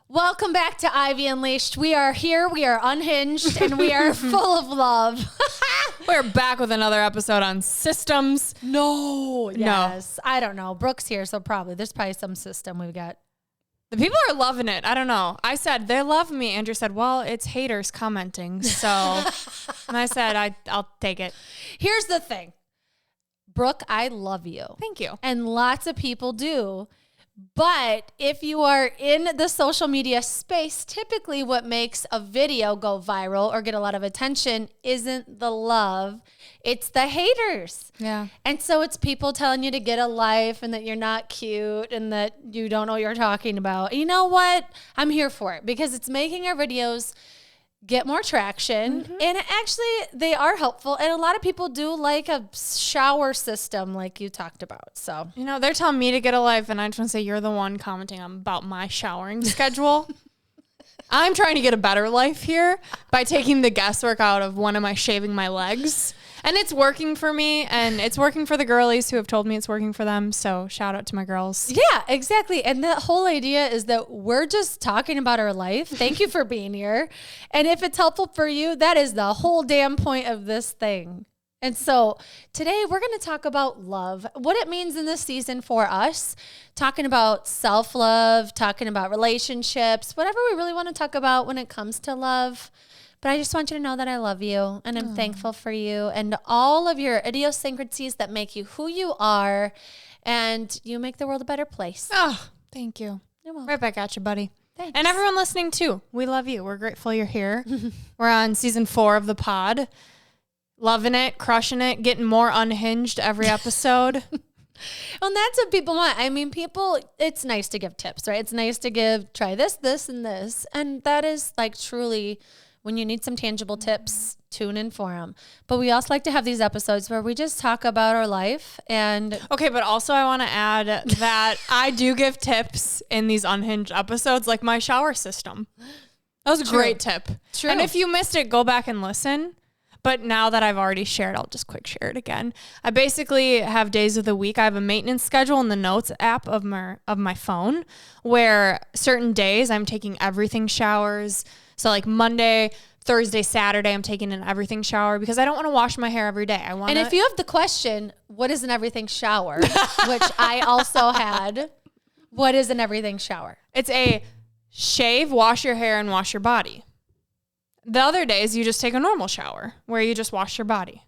Welcome back to Ivy Unleashed. We are here, we are unhinged, and we are full of love. We're back with another episode on systems. Yes. I don't know. Brooke's here, so there's probably some system we've got. The people are loving it. I don't know. I said, they love me. Andrew said, well, it's haters commenting. So, and I said, I'll take it. Here's the thing. Brooke, I love you. Thank you. And lots of people do. But if you are in the social media space, typically what makes a video go viral or get a lot of attention isn't the love, it's the haters. Yeah. And so it's people telling you to get a life and that you're not cute and that you don't know what you're talking about. You know what? I'm here for it because it's making our videos get more traction. Mm-hmm. And actually, they are helpful. And a lot of people do like a shower system like you talked about. So, you know, they're telling me to get a life, and I just want to say you're the one commenting about my showering schedule. I'm trying to get a better life here by taking the guesswork out of when am I shaving my legs. And it's working for me, and it's working for the girlies who have told me it's working for them. So shout out to my girls. Yeah, exactly. And the whole idea is that we're just talking about our life. Thank you for being here. And if it's helpful for you, that is the whole damn point of this thing. And so today we're going to talk about love, what it means in this season for us, talking about self-love, talking about relationships, whatever we really want to talk about when it comes to love. But I just want you to know that I love you and I'm thankful for you and all of your idiosyncrasies that make you who you are, and you make the world a better place. Oh, thank you. You're welcome. Right back at you, buddy. Thanks. And everyone listening too. We love you. We're grateful you're here. We're on season 4 of the pod. Loving it, crushing it, getting more unhinged every episode. Well, that's what people want. I mean, it's nice to give tips, right? It's nice to try this, this, and this. And that is like truly, when you need some tangible tips, tune in for them. But we also like to have these episodes where we just talk about our life. And okay, but also I want to add that I do give tips in these unhinged episodes, like my shower system. That was a great tip. True. And if you missed it, go back and listen. But now that I've already shared, I'll just quick share it again. I basically have days of the week. I have a maintenance schedule in the notes app of my phone where certain days I'm taking everything showers. So like Monday, Thursday, Saturday, I'm taking an everything shower because I don't want to wash my hair every day. And if you have the question, what is an everything shower, which I also had, what is an everything shower? It's a shave, wash your hair, and wash your body. The other days, you just take a normal shower where you just wash your body.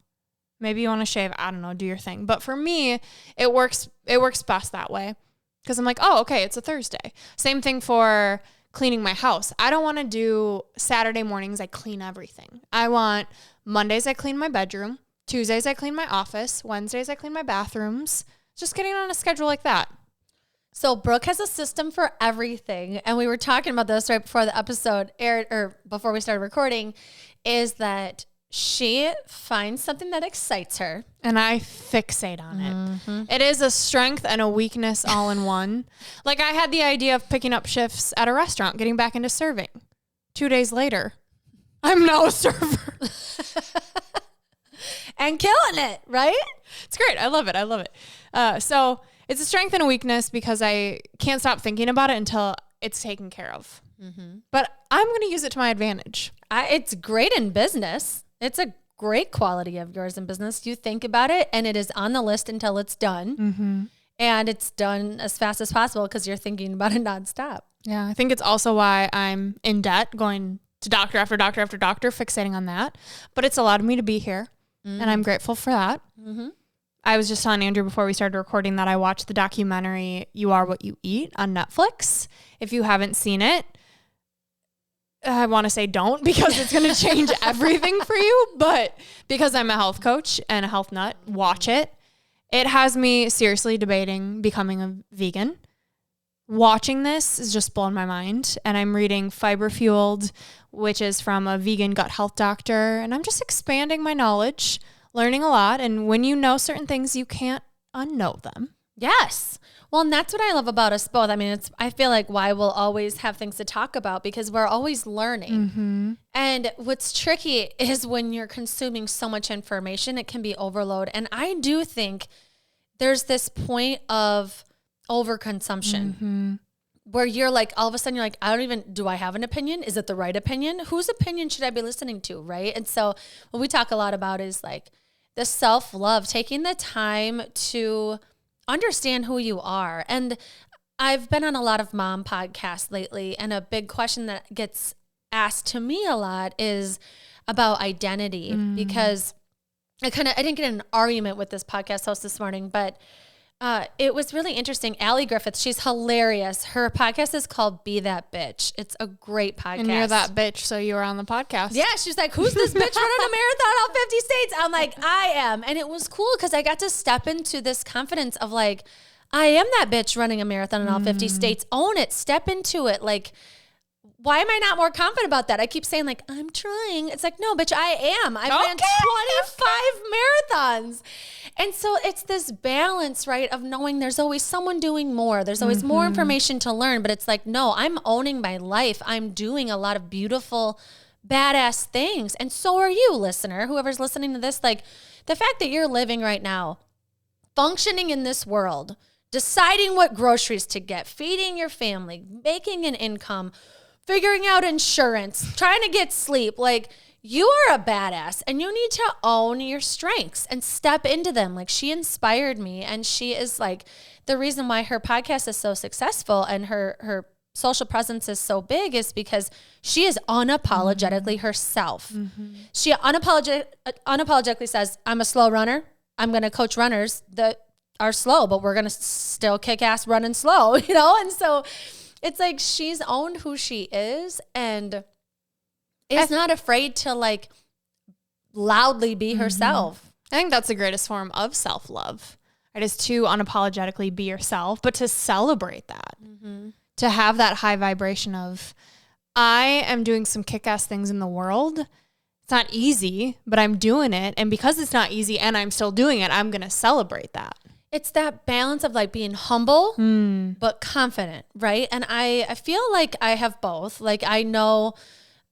Maybe you want to shave, I don't know, do your thing. But for me, it works best that way because I'm like, oh, okay, it's a Thursday. Same thing for cleaning my house. I don't want to do Saturday mornings, I clean everything. I want Mondays, I clean my bedroom. Tuesdays, I clean my office. Wednesdays, I clean my bathrooms. Just getting on a schedule like that. So Brooke has a system for everything. And we were talking about this right before the episode aired, or before we started recording, is that she finds something that excites her. And I fixate on it. Mm-hmm. It is a strength and a weakness all in one. Like I had the idea of picking up shifts at a restaurant, getting back into serving. 2 days later, I'm now a server. And killing it, right? It's great. I love it. So it's a strength and a weakness because I can't stop thinking about it until it's taken care of. Mm-hmm. But I'm going to use it to my advantage. It's great in business. It's a great quality of yours in business. You think about it and it is on the list until it's done. Mm-hmm. And it's done as fast as possible because you're thinking about it nonstop. Yeah, I think it's also why I'm in debt, going to doctor after doctor after doctor, fixating on that. But it's allowed me to be here, and I'm grateful for that. Mm-hmm. I was just telling Andrew before we started recording that I watched the documentary You Are What You Eat on Netflix. If you haven't seen it, I want to say don't because it's going to change everything for you. But because I'm a health coach and a health nut, watch it. It has me seriously debating becoming a vegan. Watching this is just blowing my mind. And I'm reading Fiber Fueled, which is from a vegan gut health doctor. And I'm just expanding my knowledge, learning a lot. And when you know certain things, you can't unknow them. Yes. Well, and that's what I love about us both. I mean, I feel like why we'll always have things to talk about because we're always learning. Mm-hmm. And what's tricky is when you're consuming so much information, it can be overload. And I do think there's this point of overconsumption where you're like, all of a sudden you're like, do I have an opinion? Is it the right opinion? Whose opinion should I be listening to? Right. And so what we talk a lot about is like the self-love, taking the time to understand who you are. And I've been on a lot of mom podcasts lately, and a big question that gets asked to me a lot is about identity, because I didn't get in an argument with this podcast host this morning, but it was really interesting. Allie Griffith, she's hilarious. Her podcast is called Be That Bitch. It's a great podcast. And you're that bitch, so you were on the podcast. Yeah, she's like, who's this bitch running a marathon all 50 states? I'm like, I am. And it was cool because I got to step into this confidence of like, I am that bitch running a marathon in all 50 states. Own it. Step into it. Like, why am I not more confident about that? I keep saying like, I'm trying. It's like, no, bitch, I am. I've ran 25 marathons. And so it's this balance, right, of knowing there's always someone doing more. There's always more information to learn. But it's like, no, I'm owning my life. I'm doing a lot of beautiful, badass things. And so are you, listener, whoever's listening to this. Like, the fact that you're living right now, functioning in this world, deciding what groceries to get, feeding your family, making an income, figuring out insurance, trying to get sleep. Like, you are a badass and you need to own your strengths and step into them. Like, she inspired me, and she is like the reason why her podcast is so successful and her social presence is so big is because she is unapologetically herself. She unapologetically says, I'm a slow runner. I'm going to coach runners that are slow, but we're going to still kick ass running slow, you know? And so it's like she's owned who she is and is not afraid to like loudly be herself. I think that's the greatest form of self-love. It is to unapologetically be yourself, but to celebrate that, to have that high vibration of, I am doing some kick-ass things in the world. It's not easy, but I'm doing it. And because it's not easy and I'm still doing it, I'm going to celebrate that. It's that balance of like being humble, but confident, right? And I feel like I have both. Like, I know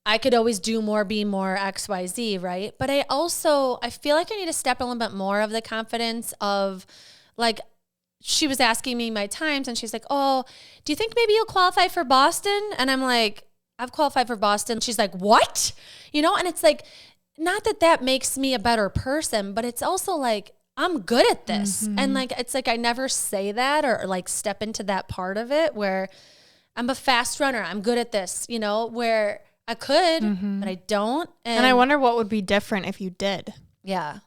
I could always do more, be more, X, Y, Z, right? But I feel like I need to step a little bit more of the confidence of like, she was asking me my times and she's like, oh, do you think maybe you'll qualify for Boston? And I'm like, I've qualified for Boston. She's like, what? You know? And it's like, not that makes me a better person, but it's also like, I'm good at this. And like, it's like, I never say that or like step into that part of it where I'm a fast runner. I'm good at this, you know, where I could, but I don't. And I wonder what would be different if you did. Yeah.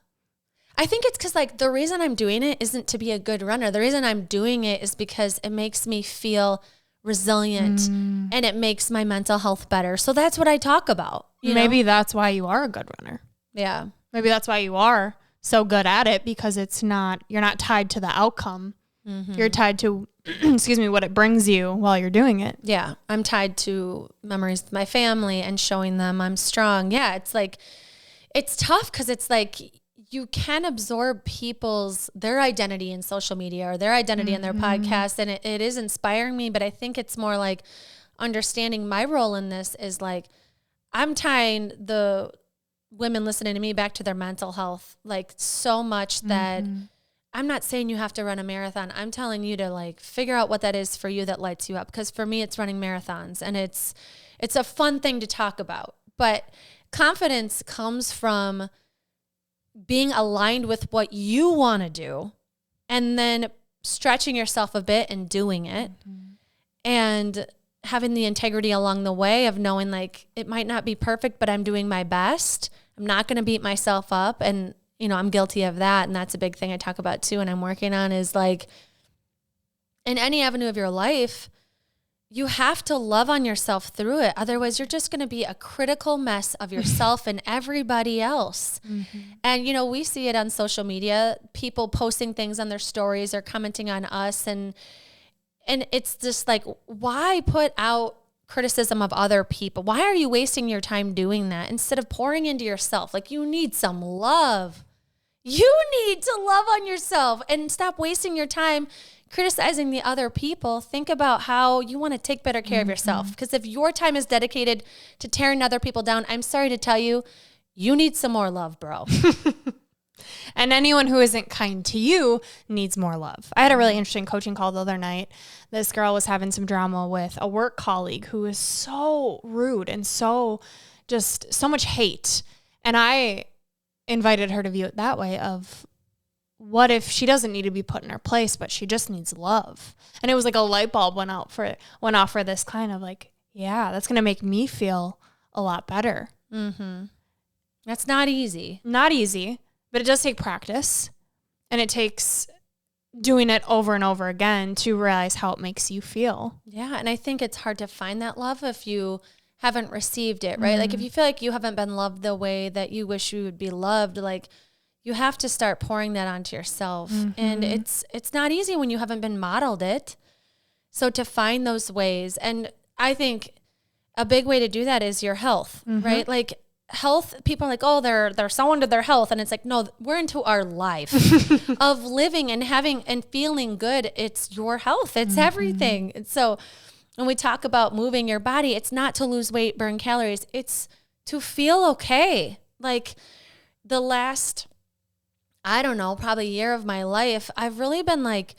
I think it's because like the reason I'm doing it isn't to be a good runner. The reason I'm doing it is because it makes me feel resilient and it makes my mental health better. So that's what I talk about. Maybe that's why you are a good runner. Yeah. Maybe that's why you are so good at it, because you're not tied to the outcome. You're tied to, what it brings you while you're doing it. Yeah. I'm tied to memories with my family and showing them I'm strong. Yeah. It's like, it's tough because it's like, you can absorb their identity in social media or their identity in their podcast. And it is inspiring me, but I think it's more like understanding my role in this is like, I'm tying the women listening to me back to their mental health, like so much that I'm not saying you have to run a marathon. I'm telling you to like figure out what that is for you that lights you up. Because for me, it's running marathons and it's a fun thing to talk about. But confidence comes from being aligned with what you want to do and then stretching yourself a bit and doing it and having the integrity along the way of knowing like it might not be perfect, but I'm doing my best. I'm not going to beat myself up. And, you know, I'm guilty of that. And that's a big thing I talk about too. And I'm working on is like in any avenue of your life, you have to love on yourself through it. Otherwise, you're just going to be a critical mess of yourself and everybody else. And, you know, we see it on social media, people posting things on their stories or commenting on us. And it's just like, why put out criticism of other people? Why are you wasting your time doing that instead of pouring into yourself? Like, you need some love. You need to love on yourself and stop wasting your time criticizing the other people. Think about how you want to take better care of yourself. Because if your time is dedicated to tearing other people down, I'm sorry to tell you, you need some more love, bro. And anyone who isn't kind to you needs more love. I had a really interesting coaching call the other night. This girl was having some drama with a work colleague who was so rude and so much hate. And I invited her to view it that way of, what if she doesn't need to be put in her place, but she just needs love? And it was like a light bulb went off for this client of like, yeah, that's going to make me feel a lot better. Mm-hmm. That's not easy. Not easy, but it does take practice, and it takes doing it over and over again to realize how it makes you feel. Yeah. And I think it's hard to find that love if you haven't received it, right? Like if you feel like you haven't been loved the way that you wish you would be loved, like you have to start pouring that onto yourself. And it's not easy when you haven't been modeled it. So to find those ways, and I think a big way to do that is your health, right? Like health, people are like, oh, they're so into their health. And it's like, no, we're into our life of living and having and feeling good. It's your health. It's everything. And so when we talk about moving your body, it's not to lose weight, burn calories. It's to feel okay. Like the last, I don't know, probably year of my life, I've really been like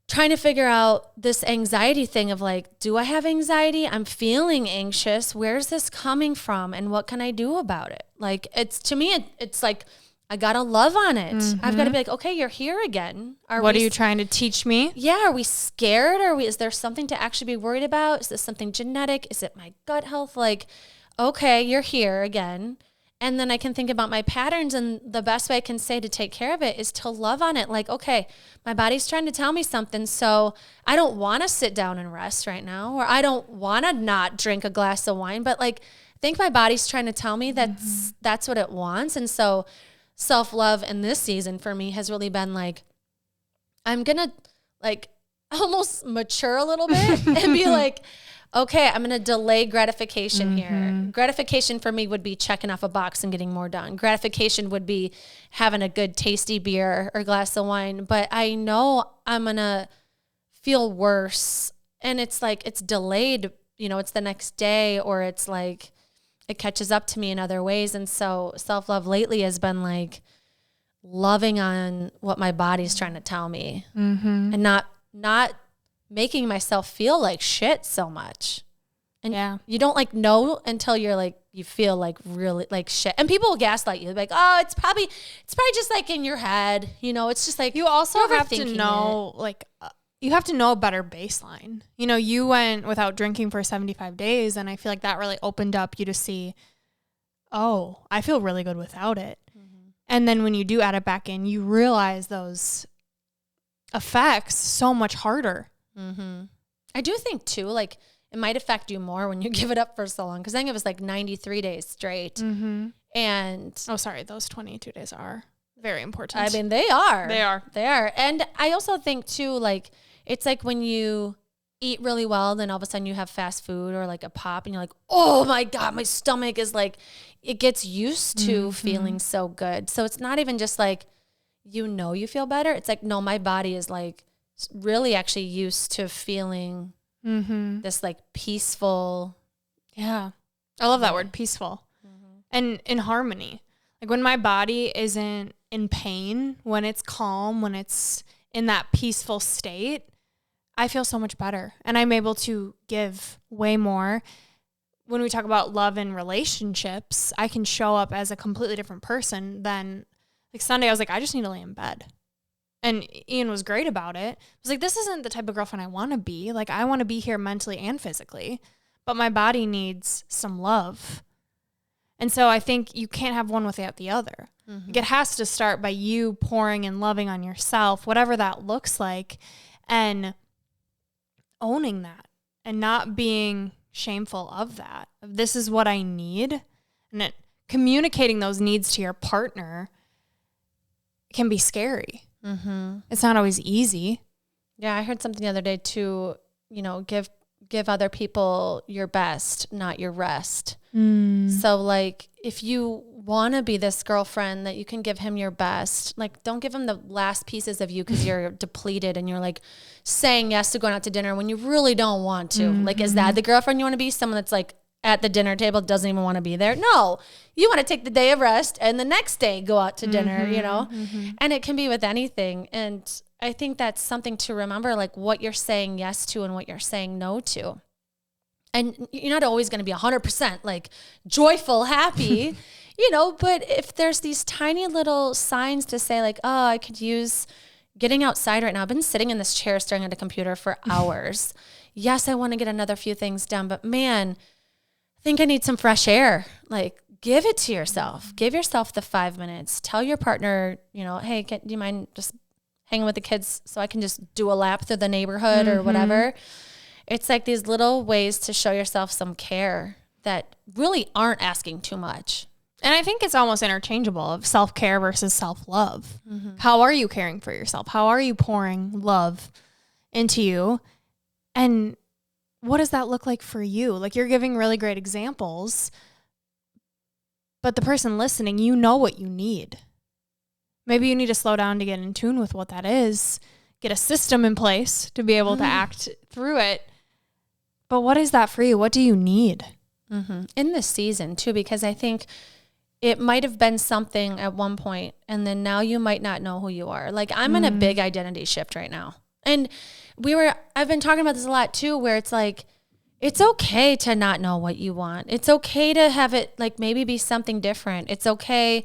trying to figure out this anxiety thing of like, do I have anxiety? I'm feeling anxious. Where's this coming from? And what can I do about it? Like, it's to me, it's like, I got to love on it. I've got to be like, okay, you're here again. What are you trying to teach me? Yeah. Are we scared? Is there something to actually be worried about? Is this something genetic? Is it my gut health? Like, okay, you're here again. And then I can think about my patterns, and the best way I can say to take care of it is to love on it. Like, okay, my body's trying to tell me something. So I don't want to sit down and rest right now, or I don't want to not drink a glass of wine, but like, I think my body's trying to tell me that's what it wants. And so self-love in this season for me has really been like, I'm going to like almost mature a little bit and be like, okay, I'm going to delay gratification here. Gratification for me would be checking off a box and getting more done. Gratification would be having a good tasty beer or glass of wine, but I know I'm going to feel worse. And it's like, it's delayed, it's the next day, or it's like, it catches up to me in other ways. And so self-love lately has been like loving on what my body's trying to tell me and not making myself feel like shit so much. And you don't like know until you're like, you feel like really like shit. And people will gaslight you like, oh, it's probably just like in your head. It's just like, you also have to know, you have to know a better baseline. You went without drinking for 75 days, and I feel like that really opened up you to see, oh, I feel really good without it. And then when you do add it back in, you realize those effects so much harder. I do think too, like it might affect you more when you give it up for so long. Cause I think it was like 93 days straight. And those 22 days are very important. I mean, they are. They are. And I also think too, like, it's like when you eat really well, then all of a sudden you have fast food or like a pop and you're like, oh my God, my stomach is like, it gets used to feeling so good. So it's not even just like, you feel better. It's like, no, my body is like really actually used to feeling this like peaceful. Yeah. I love that word, peaceful. And in harmony. Like when my body isn't in pain, when it's calm, when it's in that peaceful state, I feel so much better. And I'm able to give way more. When we talk about love and relationships, I can show up as a completely different person than like Sunday. I was like, I just need to lay in bed. And Ian was great about it. I was like, this isn't the type of girlfriend I want to be. Like, I want to be here mentally and physically, but my body needs some love. And so I think you can't have one without the other. Like it has to start by you pouring and loving on yourself, whatever that looks like, and owning that and not being shameful of that. This is what I need. And communicating those needs to your partner can be scary. It's not always easy. Yeah, I heard something the other day too, give other people your best, not your rest. So like if you want to be this girlfriend that you can give him your best, like don't give him the last pieces of you because you're depleted and you're like saying yes to going out to dinner when you really don't want to. Like, is that the girlfriend you want to be? Someone that's like, at the dinner table, doesn't even want to be there. No, you want to take the day of rest and the next day go out to dinner, you know, and it can be with anything. And I think that's something to remember, like what you're saying yes to and what you're saying no to. And you're not always going to be 100% like joyful, happy, you know, but if there's these tiny little signs to say like, oh, I could use getting outside right now. I've been sitting in this chair staring at a computer for hours. Yes, I want to get another few things done, but man, I think I need some fresh air. Like, give it to yourself. Give yourself the 5 minutes. Tell your partner, you know, hey, do you mind just hanging with the kids so I can just do a lap through the neighborhood or whatever? It's like these little ways to show yourself some care that really aren't asking too much. And I think it's almost interchangeable of self-care versus self-love. How are you caring for yourself? How are you pouring love into you? And what does that look like for you? Like, you're giving really great examples, but the person listening, you know what you need. Maybe you need to slow down to get in tune with what that is, get a system in place to be able to act through it. But what is that for you? What do you need? In this season too, because I think it might have been something at one point and then now you might not know who you are. Like, I'm in a big identity shift right now. And I've been talking about this a lot too, where it's like, it's okay to not know what you want. It's okay to have it like maybe be something different. It's okay.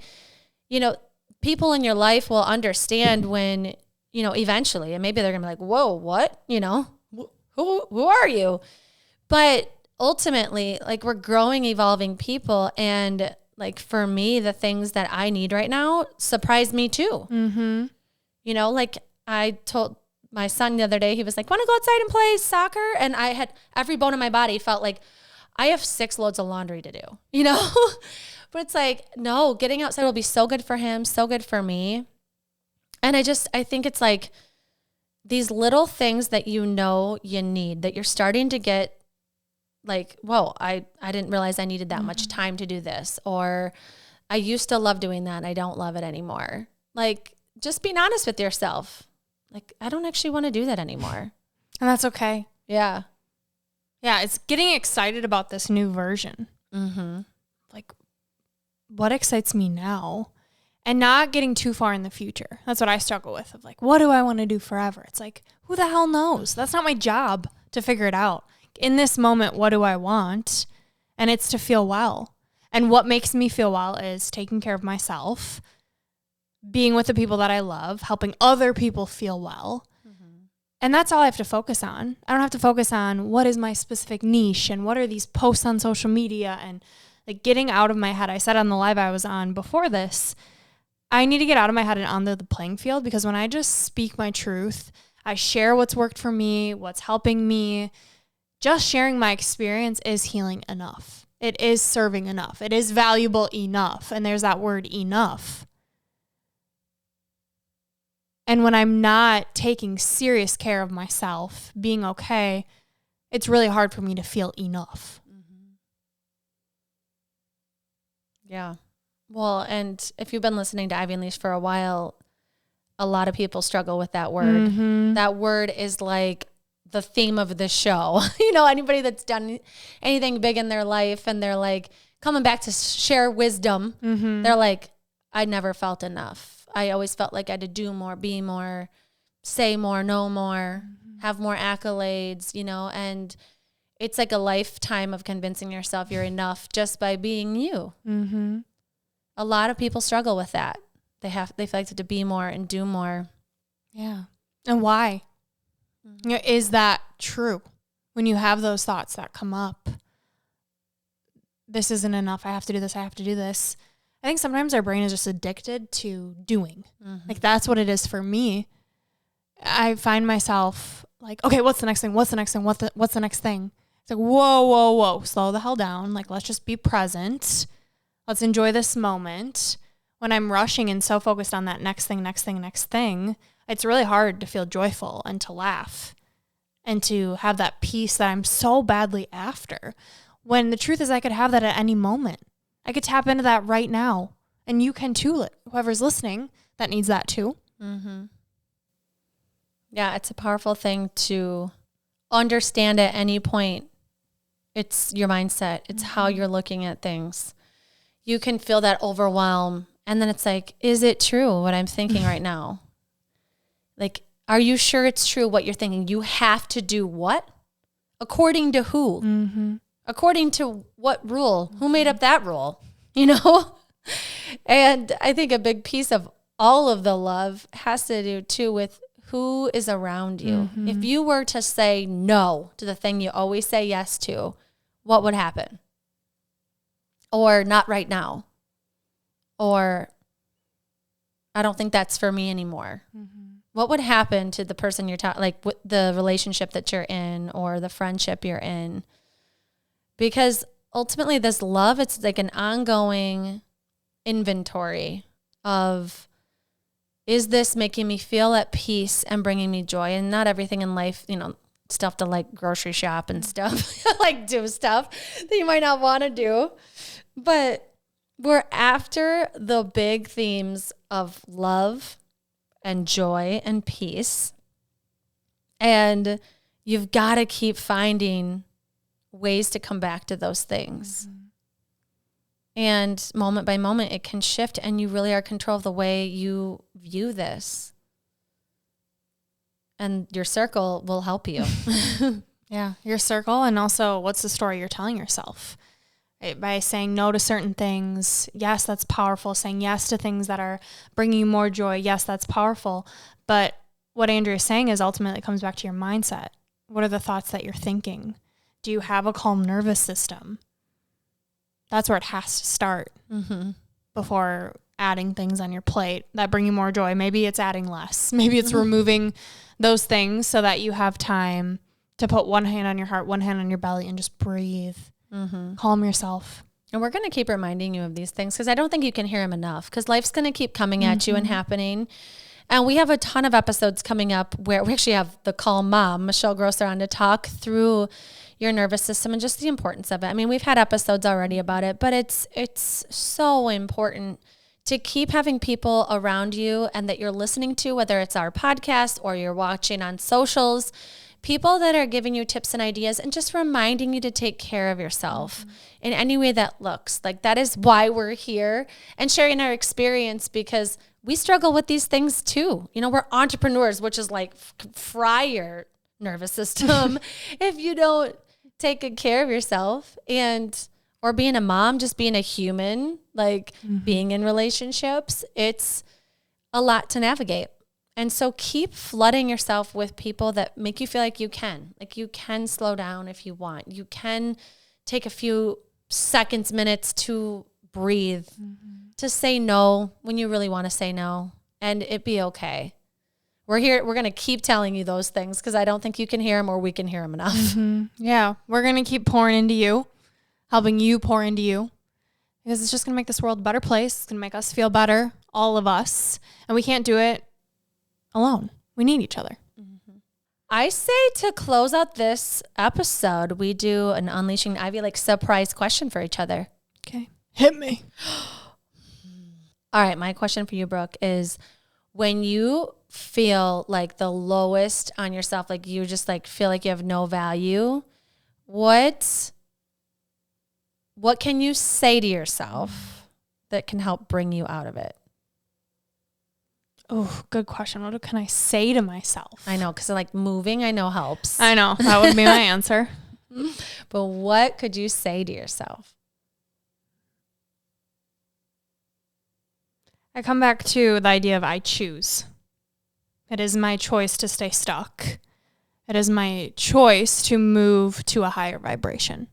You know, people in your life will understand when, you know, eventually, and maybe they're gonna be like, whoa, what? You know, who are you? But ultimately, like, we're growing, evolving people. And like, for me, the things that I need right now surprise me too. You know, like I told my son the other day, he was like, want to go outside and play soccer? And I had every bone in my body felt like I have 6 loads of laundry to do, you know? But it's like, no, getting outside will be so good for him, so good for me. And I think it's like these little things that you know you need, that you're starting to get like, whoa, I didn't realize I needed that much time to do this. Or I used to love doing that and I don't love it anymore. Like, just being honest with yourself. Like, I don't actually want to do that anymore. And that's okay. Yeah. Yeah, it's getting excited about this new version. Like, what excites me now? And not getting too far in the future. That's what I struggle with, of like, what do I want to do forever? It's like, who the hell knows? That's not my job to figure it out. In this moment, what do I want? And it's to feel well. And what makes me feel well is taking care of myself, being with the people that I love, helping other people feel well. And that's all I have to focus on. I don't have to focus on what is my specific niche and what are these posts on social media, and like getting out of my head. I said on the live I was on before this, I need to get out of my head and onto the playing field, because when I just speak my truth, I share what's worked for me, what's helping me, just sharing my experience is healing enough. It is serving enough. It is valuable enough. And there's that word enough. And when I'm not taking serious care of myself, being okay, it's really hard for me to feel enough. Yeah. Well, and if you've been listening to Ivy Unleashed for a while, a lot of people struggle with that word. That word is like the theme of the show. You know, anybody that's done anything big in their life and they're like coming back to share wisdom, they're like, I never felt enough. I always felt like I had to do more, be more, say more, know more, have more accolades, you know, and it's like a lifetime of convincing yourself you're enough just by being you. A lot of people struggle with that. They feel like to be more and do more. Yeah. And why? You know, is that true? When you have those thoughts that come up, this isn't enough. I have to do this. I have to do this. I think sometimes our brain is just addicted to doing. Like, that's what it is for me. I find myself like, okay, what's the next thing? What's the next thing? What's the next thing? It's like, whoa. Slow the hell down. Like, let's just be present. Let's enjoy this moment. When I'm rushing and so focused on that next thing, it's really hard to feel joyful and to laugh and to have that peace that I'm so badly after. When the truth is, I could have that at any moment. I could tap into that right now. And you can too, whoever's listening that needs that too. Yeah, it's a powerful thing to understand at any point It's your mindset. It's how you're looking at things. You can feel that overwhelm. And then it's like, is it true what I'm thinking right now? Like, are you sure it's true what you're thinking? You have to do what? According to who? Mm-hmm. According to what rule? Who made up that rule? You know? And I think a big piece of all of the love has to do too with who is around you. Mm-hmm. If you were to say no to the thing you always say yes to, what would happen? Or not right now. Or I don't think that's for me anymore. Mm-hmm. What would happen to the person you're talking, like the relationship that you're in or the friendship you're in? Because ultimately this love, it's like an ongoing inventory of, is this making me feel at peace and bringing me joy? And not everything in life, you know, stuff to like grocery shop and stuff, like do stuff that you might not want to do. But we're after the big themes of love and joy and peace. And you've got to keep finding ways to come back to those things. Mm-hmm. And moment by moment, it can shift, and you really are in control of the way you view this. And your circle will help you. Yeah, your circle, and also what's the story you're telling yourself? By saying no to certain things, yes, that's powerful. Saying yes to things that are bringing you more joy, yes, that's powerful. But what Andrea is saying is ultimately it comes back to your mindset. What are the thoughts that you're thinking? Do you have a calm nervous system? That's where it has to start before adding things on your plate that bring you more joy. Maybe it's adding less. Maybe it's removing those things so that you have time to put one hand on your heart, one hand on your belly, and just breathe. Calm yourself. And we're going to keep reminding you of these things because I don't think you can hear them enough, because life's going to keep coming at you and happening. And we have a ton of episodes coming up where we actually have the Calm Mom, Michelle Grosser, on to talk through your nervous system and just the importance of it. I mean, we've had episodes already about it, but it's so important to keep having people around you and that you're listening to, whether it's our podcast or you're watching on socials, people that are giving you tips and ideas and just reminding you to take care of yourself in any way that looks. Like, that is why we're here and sharing our experience, because we struggle with these things too. You know, we're entrepreneurs, which is like fry your nervous system if you don't take good care of yourself. And or being a mom, just being a human, like being in relationships, it's a lot to navigate. And so keep flooding yourself with people that make you feel like you can slow down if you want. You can take a few seconds, minutes to breathe, to say no when you really want to say no, and it be okay. We're here. We're going to keep telling you those things because I don't think you can hear them or we can hear them enough. Yeah. We're going to keep pouring into you, helping you pour into you, because it's just going to make this world a better place. It's going to make us feel better, all of us. And we can't do it alone. We need each other. I say to close out this episode, we do an Unleashing Ivy like surprise question for each other. Okay. Hit me. All right. My question for you, Brooke, is when you feel like the lowest on yourself, like you just like feel like you have no value, what can you say to yourself that can help bring you out of it? Oh, good question. What can I say to myself? I know, because like moving, I know helps. I know. That would be my answer. But what could you say to yourself? I come back to the idea of I choose. It is my choice to stay stuck. It is my choice to move to a higher vibration.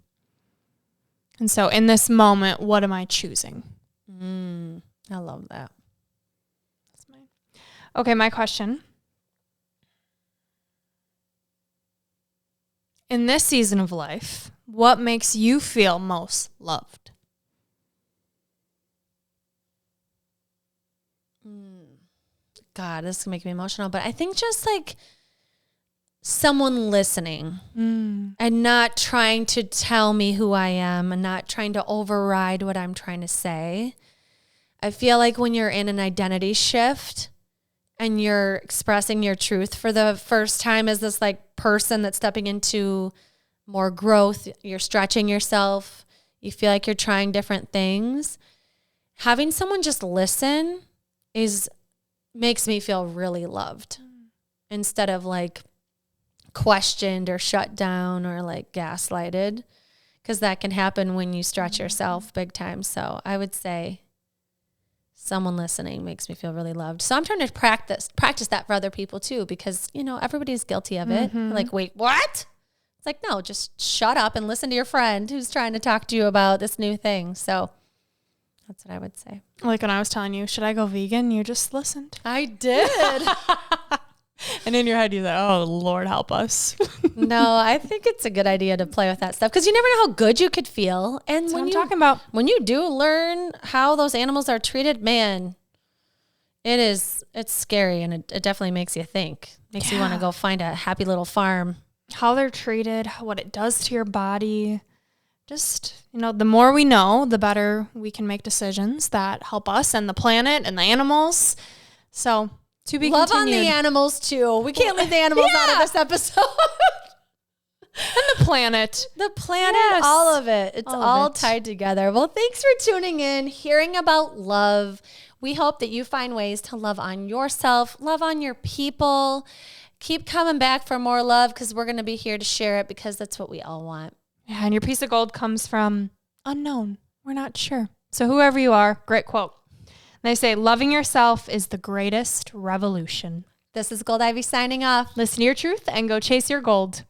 And so in this moment, what am I choosing? I love that. Okay, my question. In this season of life, what makes you feel most loved? God, this is going to make me emotional, but I think just like someone listening and not trying to tell me who I am and not trying to override what I'm trying to say. I feel like when you're in an identity shift and you're expressing your truth for the first time as this like person that's stepping into more growth, you're stretching yourself, you feel like you're trying different things, having someone just listen makes me feel really loved instead of like questioned or shut down or like gaslighted, because that can happen when you stretch yourself big time. So I would say someone listening makes me feel really loved. So I'm trying to practice that for other people too, because, you know, everybody's guilty of it. Like, wait, what? It's like, no, just shut up and listen to your friend who's trying to talk to you about this new thing. So that's what I would say. Like when I was telling you, should I go vegan? You just listened. I did. And in your head, you're like, oh, Lord, help us. No, I think it's a good idea to play with that stuff because you never know how good you could feel. And That's what I'm talking about. When you do learn how those animals are treated, man, it's scary, and it definitely makes you think. Makes you want to go find a happy little farm. How they're treated, what it does to your body. Just, you know, the more we know, the better we can make decisions that help us and the planet and the animals. So, to be Love continued. on the animals, too. We can't leave the animals out of this episode. And the planet. The planet, Yes. all of it. It's all it. tied together. Well, thanks for tuning in, hearing about love. We hope that you find ways to love on yourself, love on your people. Keep coming back for more love because we're going to be here to share it because that's what we all want. Yeah, and your piece of gold comes from unknown. We're not sure. So whoever you are, great quote. They say, loving yourself is the greatest revolution. This is Gold Ivy signing off. Listen to your truth and go chase your gold.